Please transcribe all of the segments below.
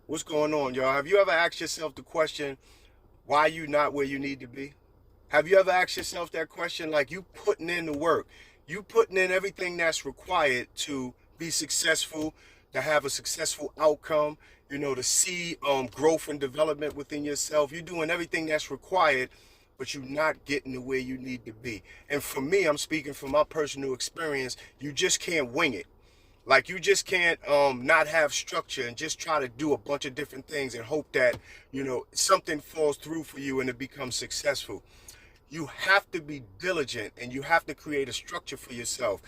What's going on, y'all? Have you ever asked yourself the question, why you not where you need to be? Have you ever asked yourself that question? Like, you putting in the work, you putting in everything that's required to be successful, to have a successful outcome, to see growth and development within yourself. You're doing everything that's required, but you're not getting to where you need to be. And for me, I'm speaking from my personal experience, you just can't wing it. Like, you just can't not have structure and just try to do a bunch of different things and hope that, something falls through for you and it becomes successful. You have to be diligent and you have to create a structure for yourself.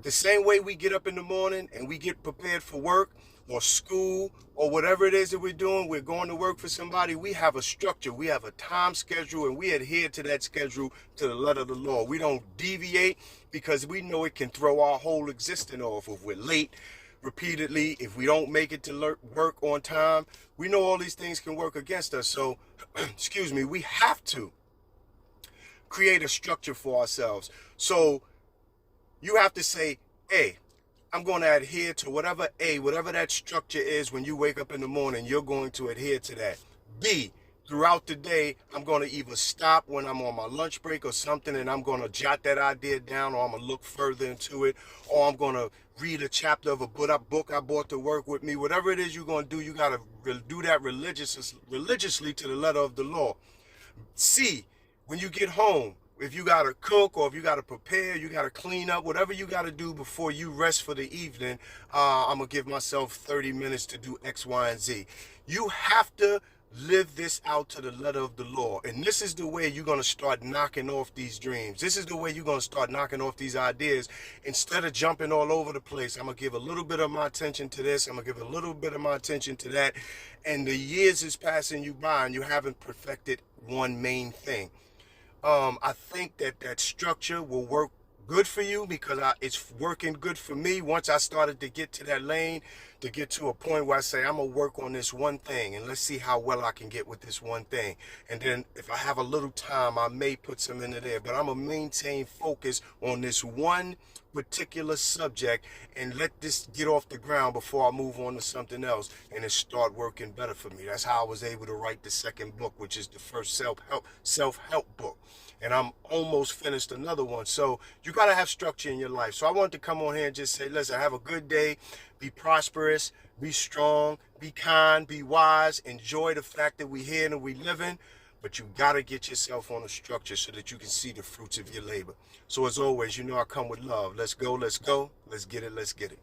The same way we get up in the morning and we get prepared for work or school or whatever it is that we're doing, we're going to work for somebody, we have a structure, we have a time schedule, and we adhere to that schedule to the letter of the law. We don't deviate because we know it can throw our whole existence off. If we're late repeatedly, if we don't make it to work on time, we know all these things can work against us. So excuse me, we have to create a structure for ourselves. So you have to say, hey, I'm going to adhere to whatever that structure is. When you wake up in the morning, you're going to adhere to that. B, throughout the day, I'm going to either stop when I'm on my lunch break or something, and I'm going to jot that idea down, or I'm going to look further into it, or I'm going to read a chapter of a book I bought to work with me. Whatever it is you're going to do, you got to do that religiously to the letter of the law. C, when you get home, if you got to cook or if you got to prepare, you got to clean up, whatever you got to do before you rest for the evening, I'm going to give myself 30 minutes to do X, Y, and Z. You have to live this out to the letter of the law. And this is the way you're going to start knocking off these dreams. This is the way you're going to start knocking off these ideas. Instead of jumping all over the place, I'm going to give a little bit of my attention to this. I'm going to give a little bit of my attention to that. And the years is passing you by and you haven't perfected one main thing. I think that structure will work good for you because it's working good for me. Once I started to get to that lane, to get to a point where I say, I'm going to work on this one thing and let's see how well I can get with this one thing. And then if I have a little time, I may put some into there, but I'm going to maintain focus on this one particular subject and let this get off the ground before I move on to something else and it start working better for me. That's how I was able to write the second book, which is the first self-help book. And I'm almost finished another one. So you got to have structure in your life. So I wanted to come on here and just say, listen, have a good day, be prosperous, be strong, be kind, be wise, enjoy the fact that we're here and we living. But you got to get yourself on a structure so that you can see the fruits of your labor. So as always, I come with love. Let's go, let's get it, let's get it.